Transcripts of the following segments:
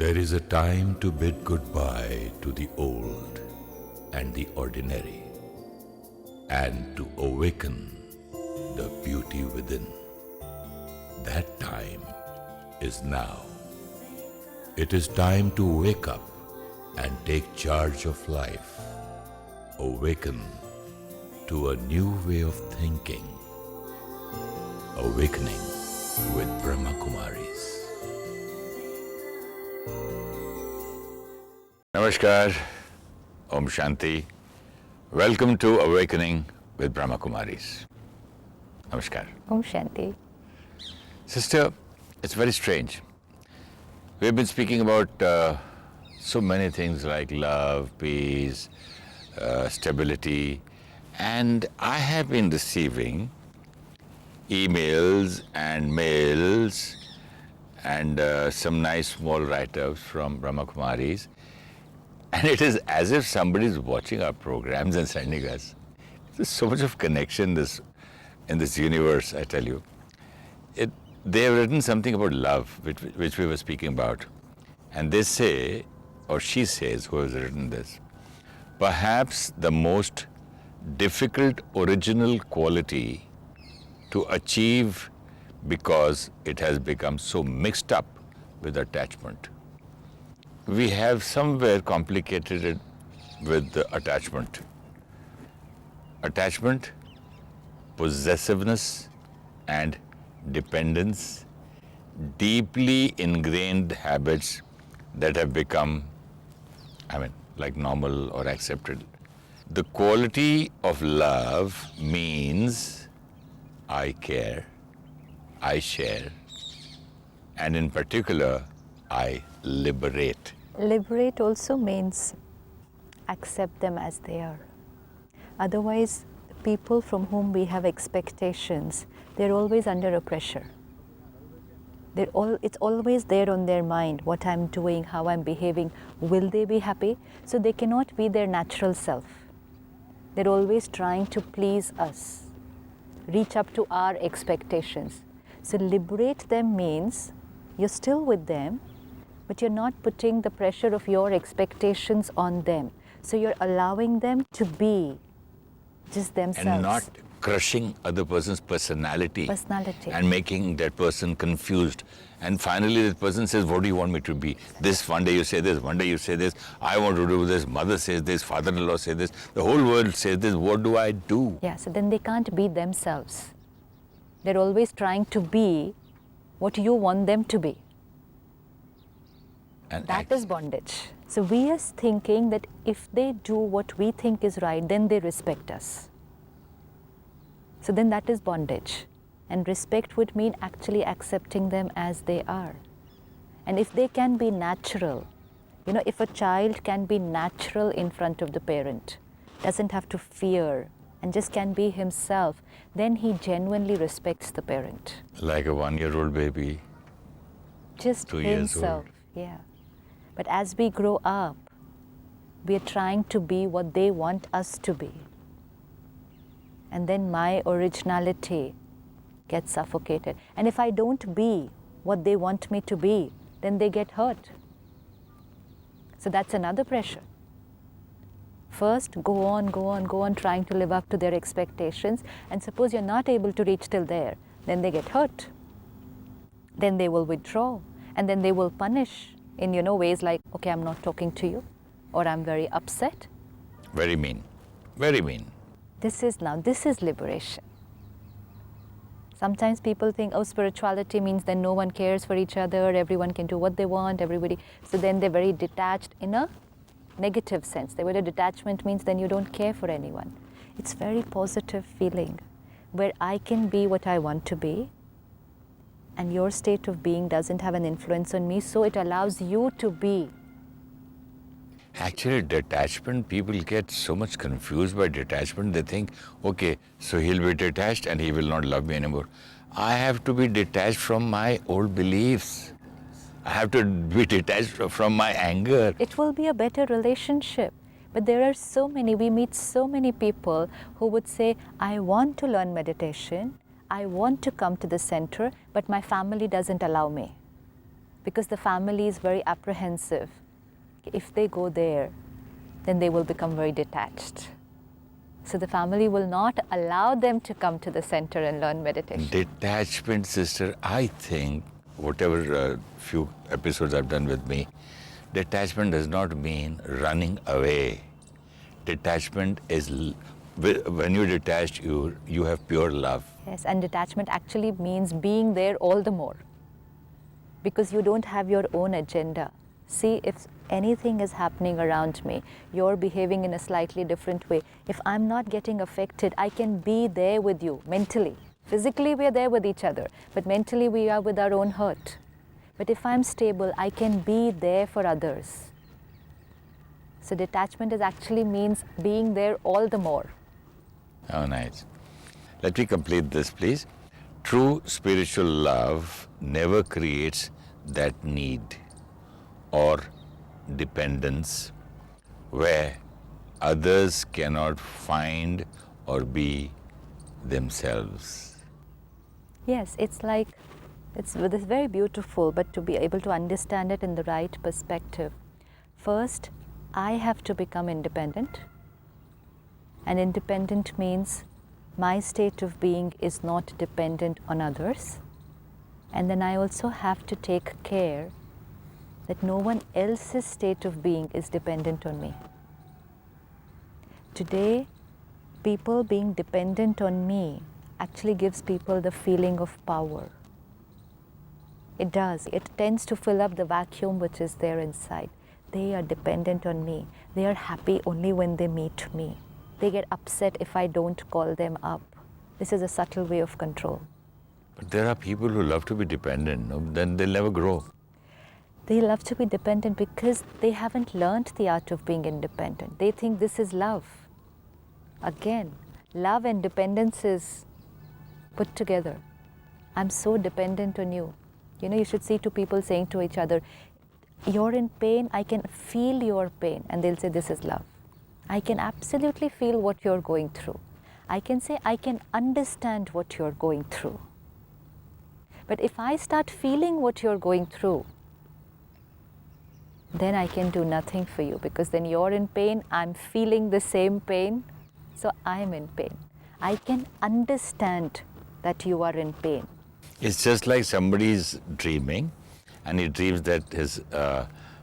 There is a time to bid goodbye to the old and the ordinary, and to awaken the beauty within. That time is now. It is time to wake up and take charge of life. Awaken to a new way of thinking. Awakening with Brahma Kumaris. Namaskar, Om Shanti. Welcome to Awakening with Brahma Kumaris. Namaskar. Om Shanti. Sister, it's very strange. We've been speaking about so many things like love, peace, stability, and I have been receiving emails and mails and some nice small write-ups from Brahma Kumaris. And it is as if somebody is watching our programs and sending us. There's so much of connection in this universe, I tell you. They have written something about love, which we were speaking about. And they say, or she says, who has written this, perhaps the most difficult original quality to achieve because it has become so mixed up with attachment. We have somewhere complicated it with the attachment. Attachment, possessiveness, and dependence, deeply ingrained habits that have become, like normal or accepted. The quality of love means I care, I share, and in particular, I liberate. Liberate also means accept them as they are. Otherwise, people from whom we have expectations, they're always under a pressure. It's always there on their mind, what I'm doing, how I'm behaving, will they be happy? So they cannot be their natural self. They're always trying to please us, reach up to our expectations. So liberate them means you're still with them, but you're not putting the pressure of your expectations on them. So you're allowing them to be just themselves. And not crushing other person's personality. And making that person confused. And finally that person says, what do you want me to be? This, one day you say this, one day you say this, I want to do this, mother says this, father-in-law says this, the whole world says this, what do I do? Yeah, so then they can't be themselves. They're always trying to be what you want them to be. And that is bondage. So we are thinking that if they do what we think is right, then they respect us. So then that is bondage. And respect would mean actually accepting them as they are. And if they can be natural, if a child can be natural in front of the parent, doesn't have to fear, and just can be himself, then he genuinely respects the parent. Like a 1-year-old baby. Just 2 years himself, old. Yeah. But as we grow up, we are trying to be what they want us to be. And then my originality gets suffocated. And if I don't be what they want me to be, then they get hurt. So that's another pressure. First, go on trying to live up to their expectations. And suppose you're not able to reach till there, then they get hurt. Then they will withdraw. And then they will punish in, ways like, okay, I'm not talking to you, or I'm very upset. Very mean. Very mean. This is liberation. Sometimes people think, spirituality means then no one cares for each other, everyone can do what they want, everybody. So then they're very detached in a negative sense. The word of detachment means then you don't care for anyone. It's very positive feeling where I can be what I want to be, and your state of being doesn't have an influence on me, so it allows you to be. Actually, detachment, people get so much confused by detachment. They think, okay, so he'll be detached and he will not love me anymore. I have to be detached from my old beliefs. I have to be detached from my anger. It will be a better relationship. But there are we meet so many people who would say, I want to learn meditation, I want to come to the center, but my family doesn't allow me. because the family is very apprehensive. If they go there, then they will become very detached. So the family will not allow them to come to the center and learn meditation. Detachment, sister, I think, whatever few episodes I've done with me, detachment does not mean running away. Detachment is, when you're detached, you have pure love. Yes, and detachment actually means being there all the more, because you don't have your own agenda. See, if anything is happening around me, you're behaving in a slightly different way. If I'm not getting affected, I can be there with you mentally. Physically, we are there with each other, but mentally, we are with our own hurt. But if I'm stable, I can be there for others. So detachment is actually means being there all the more. Oh, nice. Let me complete this, please. True spiritual love never creates that need or dependence where others cannot find or be themselves. Yes, it's like, it's very beautiful, but to be able to understand it in the right perspective. First, I have to become independent. And independent means my state of being is not dependent on others. And then I also have to take care that no one else's state of being is dependent on me. Today, people being dependent on me actually gives people the feeling of power. It does. It tends to fill up the vacuum which is there inside. They are dependent on me. They are happy only when they meet me. They get upset if I don't call them up. This is a subtle way of control. But there are people who love to be dependent, no? Then they'll never grow. They love to be dependent because they haven't learned the art of being independent. They think this is love. Again, love and dependence is put together. I'm so dependent on you. You know, you should see two people saying to each other, you're in pain, I can feel your pain. And they'll say, this is love. I can absolutely feel what you're going through. I can say, I can understand what you're going through. But if I start feeling what you're going through, then I can do nothing for you, because then you're in pain, I'm feeling the same pain, so I'm in pain. I can understand that you are in pain. It's just like somebody's dreaming and he dreams that his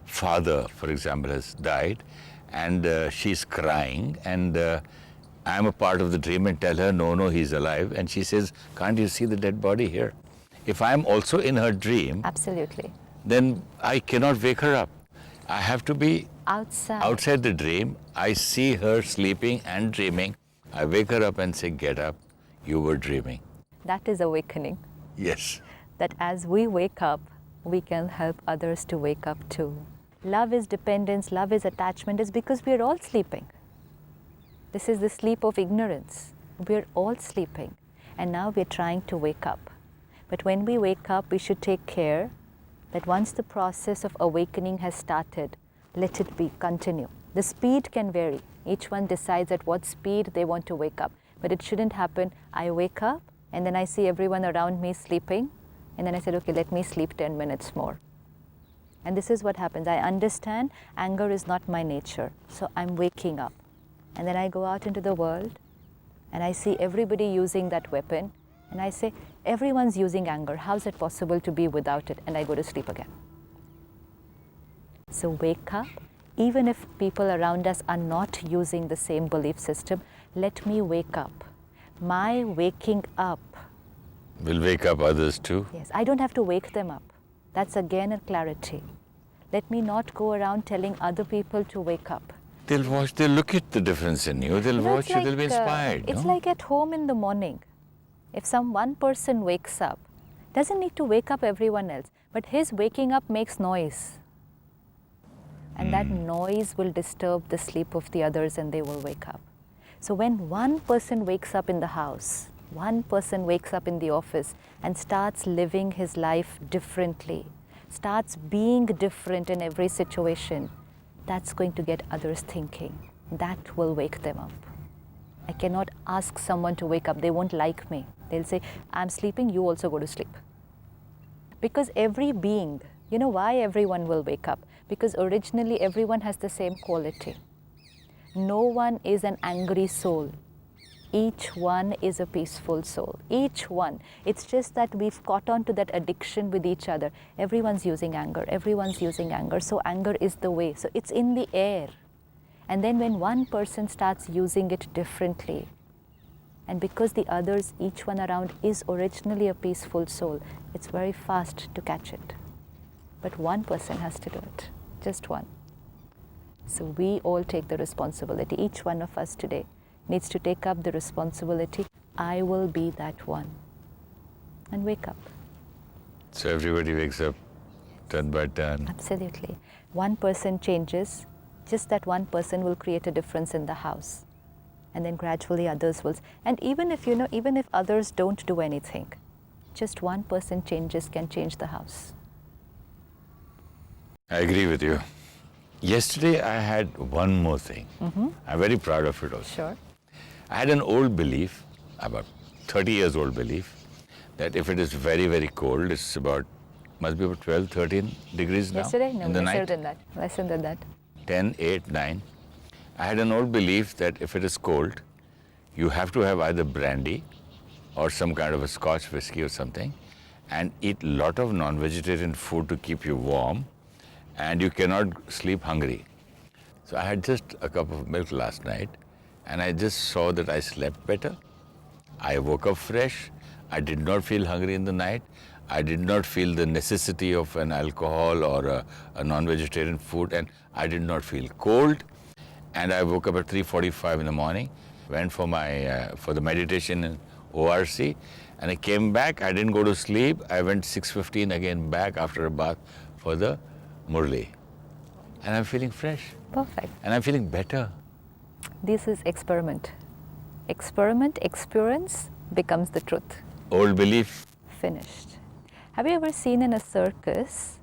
father, for example, has died, and she's crying, and I'm a part of the dream and tell her, no, he's alive. And she says, can't you see the dead body here? If I'm also in her dream, Absolutely. then I cannot wake her up. I have to be Outside the dream. I see her sleeping and dreaming. I wake her up and say, get up, you were dreaming. That is awakening. Yes. That as we wake up, we can help others to wake up too. Love is dependence, love is attachment, is because we are all sleeping. This is the sleep of ignorance. We are all sleeping, and now we are trying to wake up. But when we wake up, we should take care that once the process of awakening has started, let it be, continue. The speed can vary. Each one decides at what speed they want to wake up. But it shouldn't happen, I wake up and then I see everyone around me sleeping, and then I said, okay, let me sleep 10 minutes more. And this is what happens. I understand anger is not my nature, so I'm waking up. And then I go out into the world and I see everybody using that weapon, and I say, everyone's using anger. How is it possible to be without it? And I go to sleep again. So wake up. Even if people around us are not using the same belief system, let me wake up. My waking up Will wake up others too. Yes, I don't have to wake them up. That's again a clarity. Let me not go around telling other people to wake up. They'll watch, they'll look at the difference in you, they'll watch you, they'll be inspired. It's no? like at home in the morning. If one person wakes up, doesn't need to wake up everyone else, but his waking up makes noise. And that noise will disturb the sleep of the others and they will wake up. So when one person wakes up in the house, one person wakes up in the office and starts living his life differently, starts being different in every situation, that's going to get others thinking. That will wake them up. I cannot ask someone to wake up. They won't like me. They'll say, I'm sleeping, you also go to sleep. Because every being You know why everyone will wake up? Because originally everyone has the same quality. No one is an angry soul. Each one is a peaceful soul. Each one. It's just that we've caught on to that addiction with each other. Everyone's using anger. Everyone's using anger. So anger is the way. So it's in the air. And then when one person starts using it differently, and because the others, each one around is originally a peaceful soul, it's very fast to catch it. But one person has to do it. Just one. So we all take the responsibility. Each one of us today needs to take up the responsibility. I will be that one. And wake up. So everybody wakes up turn by turn. Absolutely. One person changes, just that one person will create a difference in the house. And then gradually others will. And even if, even if others don't do anything, just one person changes can change the house. I agree with you. Yesterday I had one more thing. I'm very proud of it also. Sure. I had an old belief, about 30 years old belief, that if it is very, very cold, it's must be about 12, 13 degrees now Yesterday? No, in the lesser night. than that. Lesser than that. 10, 8, 9. I had an old belief that if it is cold, you have to have either brandy or some kind of a Scotch whiskey or something, and eat a lot of non-vegetarian food to keep you warm, and you cannot sleep hungry. So I had just a cup of milk last night, and I just saw that I slept better. I woke up fresh. I did not feel hungry in the night. I did not feel the necessity of an alcohol or a non-vegetarian food, and I did not feel cold. And I woke up at 3:45 in the morning, went for for the meditation in ORC, and I came back. I didn't go to sleep. I went 6:15 again back after a bath for the Murli. And I'm feeling fresh. Perfect. And I'm feeling better. This is experiment. Experiment, experience becomes the truth. Old belief. Finished. Have you ever seen in a circus,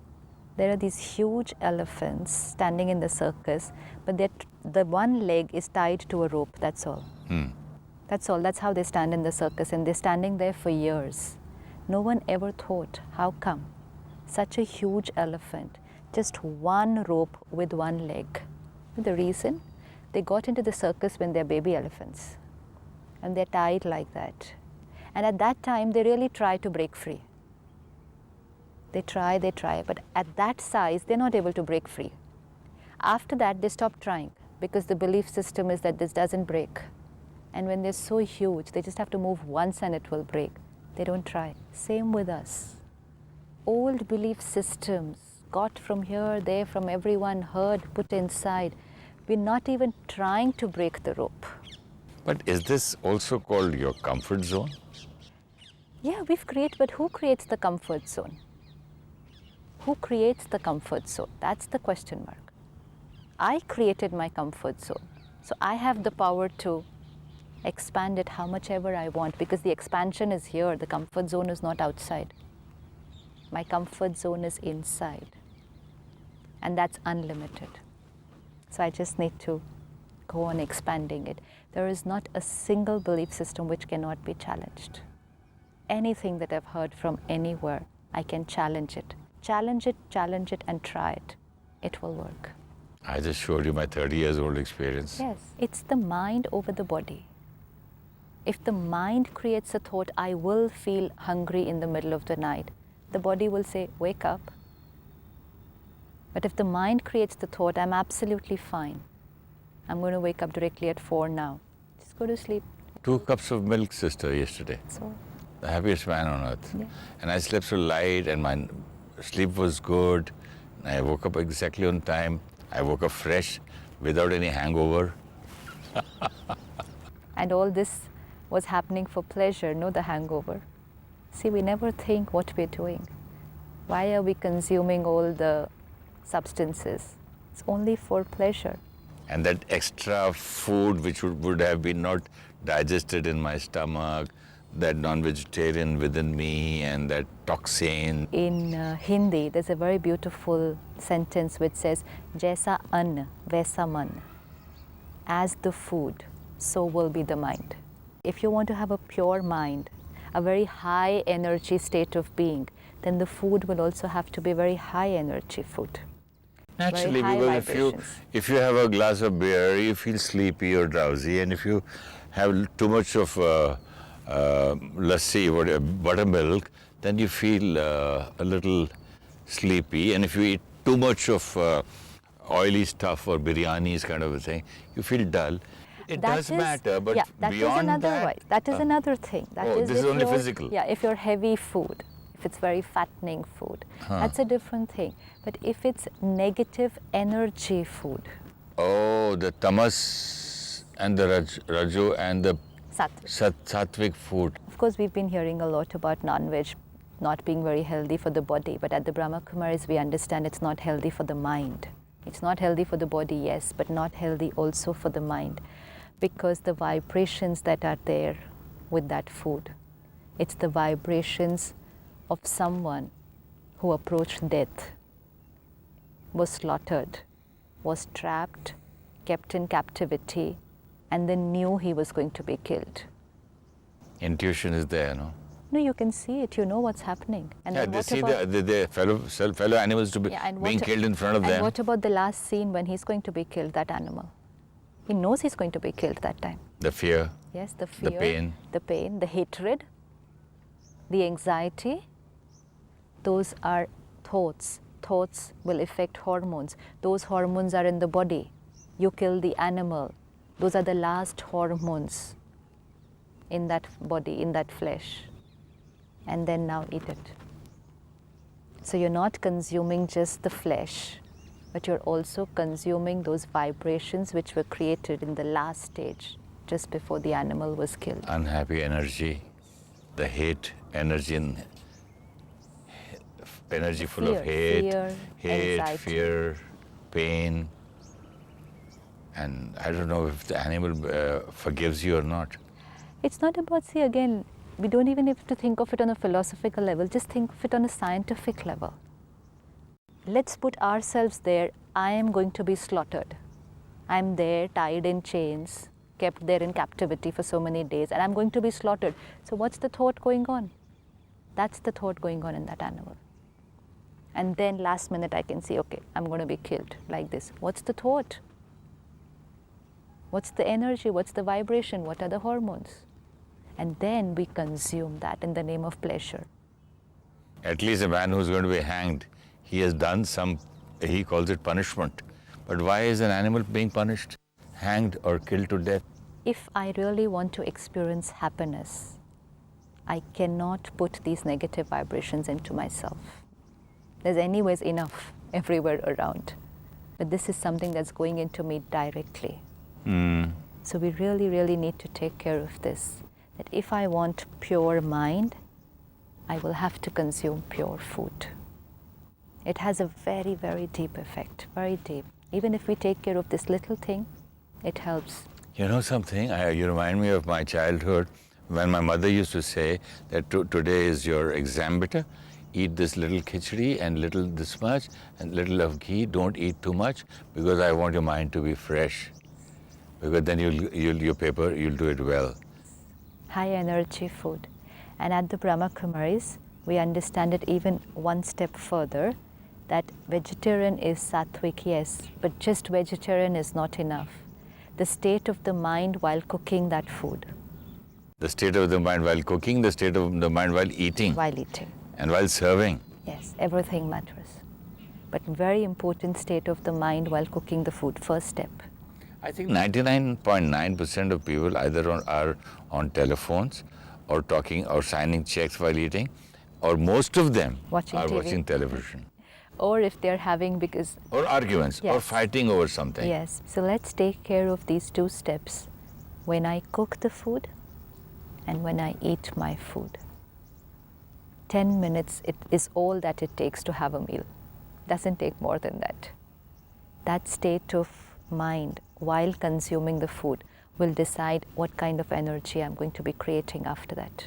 there are these huge elephants standing in the circus, but the one leg is tied to a rope, that's all. That's all. That's how they stand in the circus, and they're standing there for years. No one ever thought, how come such a huge elephant, just one rope with one leg? The reason? They got into the circus when they're baby elephants, and they're tied like that. And at that time, they really try to break free. They try, but at that size, they're not able to break free. After that, they stop trying because the belief system is that this doesn't break. And when they're so huge, they just have to move once and it will break. They don't try. Same with us. Old belief systems got from here, there, from everyone, heard, put inside. We're not even trying to break the rope. But is this also called your comfort zone? Yeah, but who creates the comfort zone? Who creates the comfort zone? That's the question mark. I created my comfort zone. So I have the power to expand it how much ever I want, because the expansion is here. The comfort zone is not outside. My comfort zone is inside. And that's unlimited. So I just need to go on expanding it. There is not a single belief system which cannot be challenged. Anything that I've heard from anywhere, I can challenge it. Challenge it, and try it. It will work. I just showed you my 30 years old experience. Yes, it's the mind over the body. If the mind creates a thought, I will feel hungry in the middle of the night, the body will say, wake up. But if the mind creates the thought, I'm absolutely fine. I'm going to wake up directly at 4 now. Just go to sleep. 2 cups of milk, sister, yesterday. So, The happiest man on earth. yeah. And I slept so light and my sleep was good. I woke up exactly on time. I woke up fresh without any hangover. And all this was happening for pleasure, no the hangover. See, we never think what we're doing. Why are we consuming all the substances? It's only for pleasure. And that extra food which would have been not digested in my stomach, that non-vegetarian within me and that toxin. In Hindi, there's a very beautiful sentence which says, Jaisa anna, vaisa man. As the food, so will be the mind. If you want to have a pure mind, a very high energy state of being, then the food will also have to be very high energy food. Naturally, high because vibrations. if you have a glass of beer, you feel sleepy or drowsy, and if you have too much of lassi or buttermilk, then you feel a little sleepy. And if you eat too much of oily stuff or biryanis kind of a thing, you feel dull. It does matter, but that beyond is another that, that is another thing. this is if only you're- physical. Yeah, if you're heavy food, if it's very fattening food, that's a different thing. But if it's negative energy food, oh, the tamas and the rajo and the sattvic. sattvic food. Of course, we've been hearing a lot about non-veg not being very healthy for the body, but at the Brahma Kumaris we understand it's not healthy for the mind. It's not healthy for the body, yes, but not healthy also for the mind, because the vibrations that are there with that food, it's the vibrations of someone who approached death, was slaughtered, was trapped, kept in captivity, and then knew he was going to be killed. Intuition is there, no? No, you can see it. You know what's happening. And Yeah, then they what see about, the fellow animals to be and being killed in front of and them. what about the last scene when he's going to be killed, that animal? He knows he's going to be killed that time. The fear. Yes, the fear, The pain. the hatred, the anxiety, those are thoughts. Thoughts will affect hormones. Those hormones are in the body. You kill the animal. Those are the last hormones in that body, in that flesh. And then now eat it. So you're not consuming just the flesh, but you're also consuming those vibrations which were created in the last stage, just before the animal was killed. Unhappy energy, the hate energy, energy full of hate, anxiety. fear, pain. And I don't know if the animal forgives you or not. It's not about, see, again, we don't even have to think of it on a philosophical level, just think of it on a scientific level. Let's put ourselves there. I am going to be slaughtered. I'm there, tied in chains, kept there in captivity for so many days, and I'm going to be slaughtered. So what's the thought going on? That's the thought going on in that animal. And then last minute I can see, okay, I'm going to be killed like this. What's the thought? What's the energy? What's the vibration? What are the hormones? And then we consume that in the name of pleasure. At least a man who's going to be hanged, he has done some, he calls it punishment. But why is an animal being punished, hanged or killed to death? If I really want to experience happiness, I cannot put these negative vibrations into myself. There's anyways enough everywhere around. But this is something that's going into me directly. So we really, really need to take care of this. That if I want pure mind, I will have to consume pure food. It has a very, very deep effect, very deep. Even if we take care of this little thing, it helps. You know something? You remind me of my childhood when my mother used to say that today is your exam beta. Eat this little khichdi and little this much and little of ghee. Don't eat too much because I want your mind to be fresh. Because then your paper, you'll do it well. High energy food. And at the Brahma Kumaris, we understand it even one step further, that vegetarian is sattvic, yes, but just vegetarian is not enough. The state of the mind while cooking that food. The state of the mind while cooking, the state of the mind while eating. While eating. And while serving. Yes, everything matters. But very important state of the mind while cooking the food, first step. I think 99.9% of people either are on telephones or talking or signing checks while eating, or most of them Watching are TV. watching television. Or if they're having, because... Or arguments, or Yes. fighting over something. Yes, so let's take care of these two steps. When I cook the food and when I eat my food. 10 minutes it is all that it takes to have a meal. Doesn't take more than that. That state of mind while consuming the food will decide what kind of energy I'm going to be creating after that.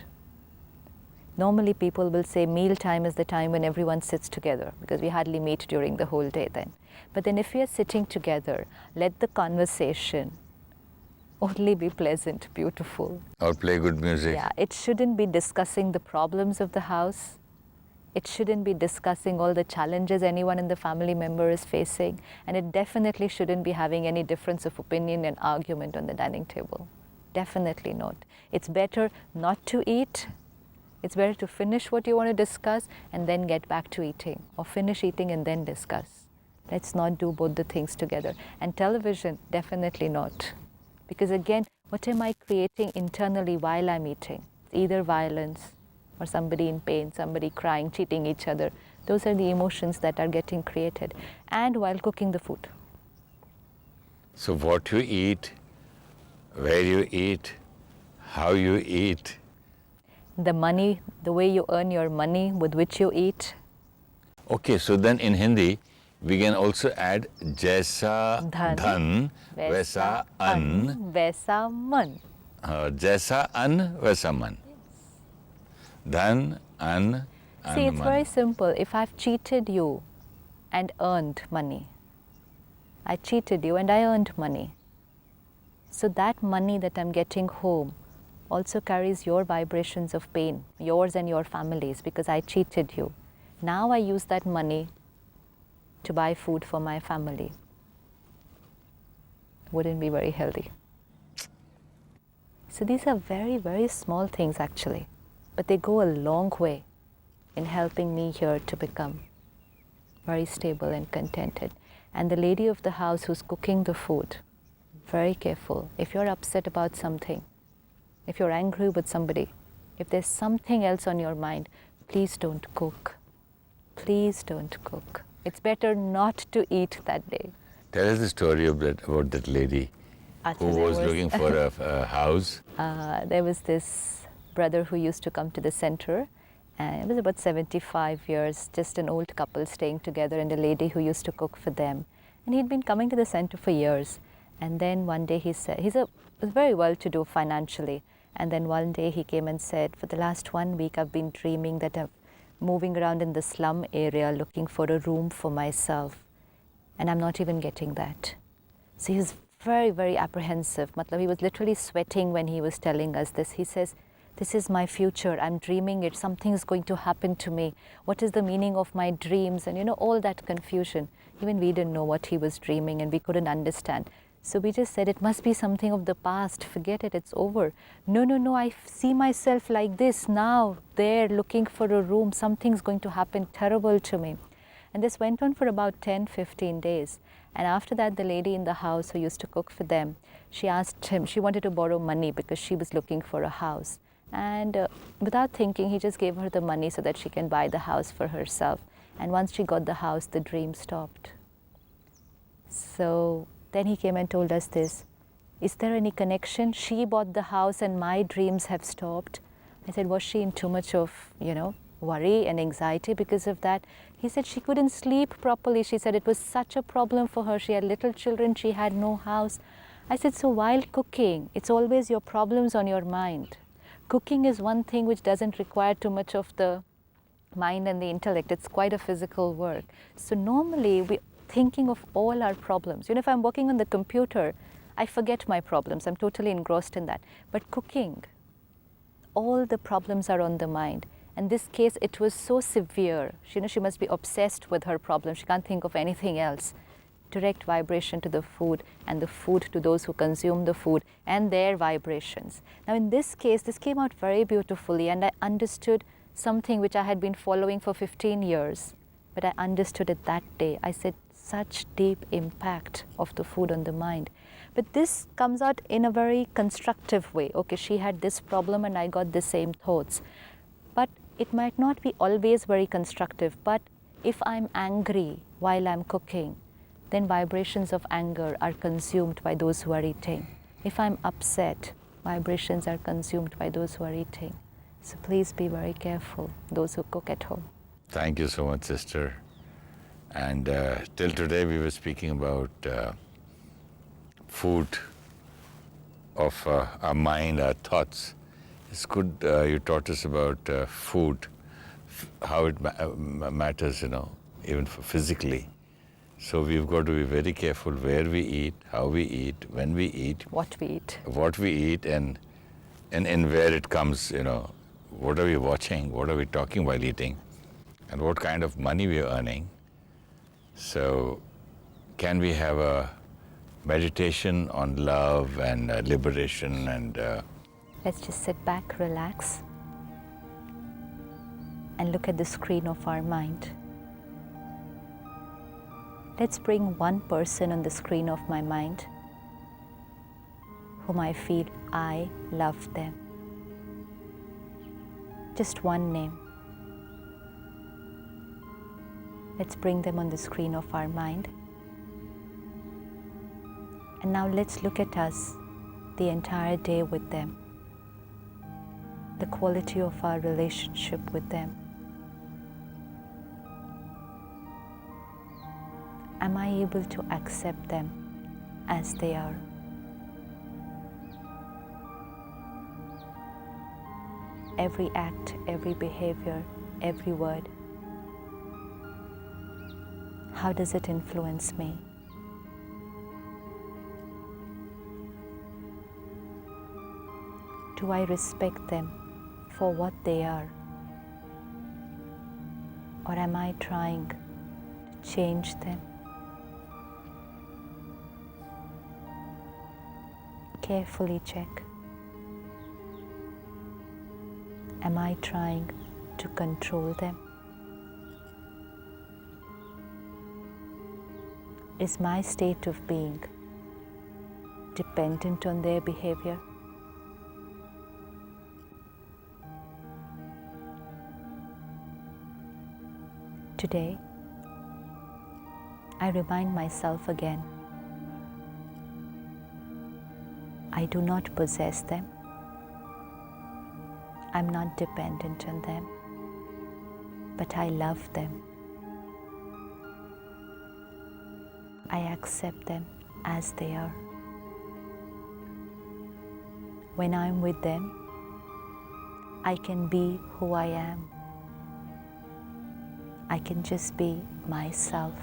Normally people will say meal time is the time when everyone sits together because we hardly meet during the whole day then. But then if we are sitting together, let the conversation only be pleasant, beautiful. Or play good music. Yeah, it shouldn't be discussing the problems of the house. It shouldn't be discussing all the challenges anyone in the family member is facing. And it definitely shouldn't be having any difference of opinion and argument on the dining table. Definitely not. It's better not to eat. It's better to finish what you want to discuss and then get back to eating, or finish eating and then discuss. Let's not do both the things together. And television, definitely not. Because again, what am I creating internally while I'm eating? Either violence or somebody in pain, somebody crying, cheating each other. Those are the emotions that are getting created. And while cooking the food. So what you eat, where you eat, how you eat. The money, the way you earn your money with which you eat. Okay, so then in Hindi, we can also add Jaisa dhan, Vaisa an. Vaisa man. Jaisa an, Vaisa man. Dhan, an, See, it's man. very simple. If I've cheated you and earned money, I cheated you and I earned money. So that money that I'm getting home also carries your vibrations of pain, yours and your family's, because I cheated you. Now I use that money to buy food for my family. Wouldn't be very healthy. So these are very, very small things actually, but they go a long way in helping me here to become very stable and contented. And the lady of the house who's cooking the food, very careful. If you're upset about something, if you're angry with somebody, if there's something else on your mind, please don't cook. Please don't cook. It's better not to eat that day. Tell us the story about that lady who was looking for a house. There was this brother who used to come to the center, and it was about 75 years, just an old couple staying together, and a lady who used to cook for them. And he'd been coming to the center for years. And then one day he said, was very well-to-do financially. And then one day he came and said, for the last 1 week I've been dreaming that I'm moving around in the slum area looking for a room for myself. And I'm not even getting that. So he was very, very apprehensive. He was literally sweating when he was telling us this. He says, this is my future. I'm dreaming it. Something's going to happen to me. What is the meaning of my dreams? And all that confusion. Even we didn't know what he was dreaming and we couldn't understand. So we just said, it must be something of the past. Forget it, it's over. No, I see myself like this now, there, looking for a room. Something's going to happen terrible to me. And this went on for about 10, 15 days. And after that, the lady in the house who used to cook for them, she asked him, she wanted to borrow money because she was looking for a house. And without thinking, he just gave her the money so that she can buy the house for herself. And once she got the house, the dream stopped. So then he came and told us this. Is there any connection? She bought the house and my dreams have stopped. I said, was she in too much of, worry and anxiety because of that? He said she couldn't sleep properly. She said it was such a problem for her. She had little children. She had no house. I said, so while cooking, it's always your problems on your mind. Cooking is one thing which doesn't require too much of the mind and the intellect. It's quite a physical work. So normally we thinking of all our problems. If I'm working on the computer, I forget my problems. I'm totally engrossed in that. But cooking, all the problems are on the mind. In this case, it was so severe. She must be obsessed with her problem. She can't think of anything else. Direct vibration to the food, and the food to those who consume the food, and their vibrations. Now in this case, this came out very beautifully, and I understood something which I had been following for 15 years. But I understood it that day. I said, such deep impact of the food on the mind. But this comes out in a very constructive way. Okay, she had this problem and I got the same thoughts. But it might not be always very constructive. But if I'm angry while I'm cooking, then vibrations of anger are consumed by those who are eating. If I'm upset, vibrations are consumed by those who are eating. So please be very careful, those who cook at home. Thank you so much, sister. And till today we were speaking about food of our mind, our thoughts. It's good you taught us about food, how it matters, even physically. So we've got to be very careful where we eat, how we eat, when we eat. What we eat. And where it comes, what are we watching, what are we talking while eating. and what kind of money we are earning. So can we have a meditation on love and liberation and Let's just sit back, relax, and look at the screen of our mind. Let's bring one person on the screen of my mind whom I feel I love them. Just one name. Let's bring them on the screen of our mind. And now let's look at us the entire day with them. The quality of our relationship with them. Am I able to accept them as they are? Every act, every behavior, every word. How does it influence me? Do I respect them for what they are? Or am I trying to change them? Carefully check. Am I trying to control them? Is my state of being dependent on their behavior? Today, I remind myself again, I do not possess them. I'm not dependent on them, but I love them. I accept them as they are. When I'm with them, I can be who I am. I can just be myself.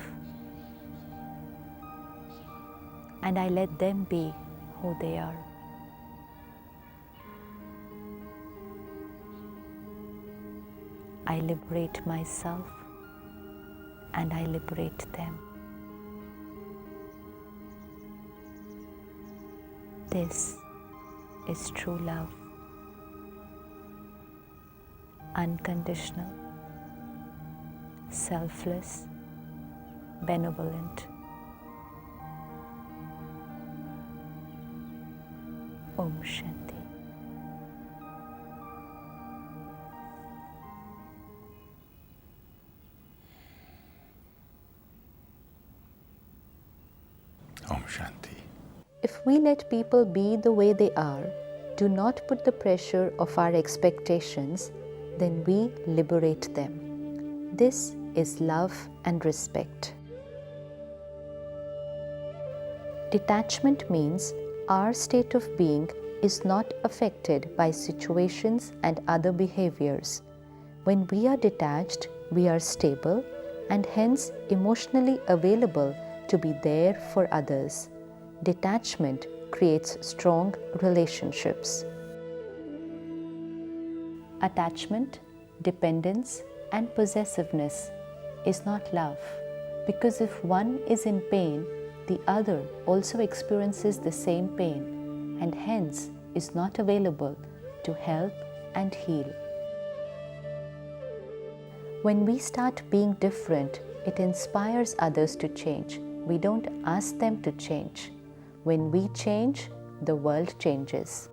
And I let them be who they are. I liberate myself and I liberate them. This is true love. Unconditional, selfless, benevolent. Om Shanti. Om Shanti. If we let people be the way they are, do not put the pressure of our expectations, then we liberate them. This is love and respect. Detachment means our state of being is not affected by situations and other behaviors. When we are detached, we are stable and hence emotionally available to be there for others. Detachment creates strong relationships. Attachment, dependence, and possessiveness is not love, because if one is in pain, the other also experiences the same pain and hence is not available to help and heal. When we start being different, it inspires others to change. We don't ask them to change. When we change, the world changes.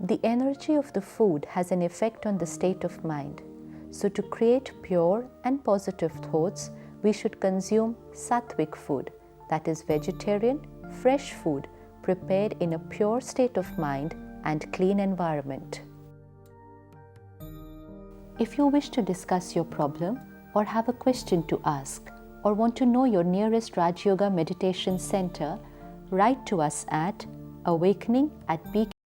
The energy of the food has an effect on the state of mind. So to create pure and positive thoughts, we should consume sattvic food, that is vegetarian, fresh food prepared in a pure state of mind and clean environment. If you wish to discuss your problem or have a question to ask or want to know your nearest Raj Yoga Meditation Center, write to us at awakening@pk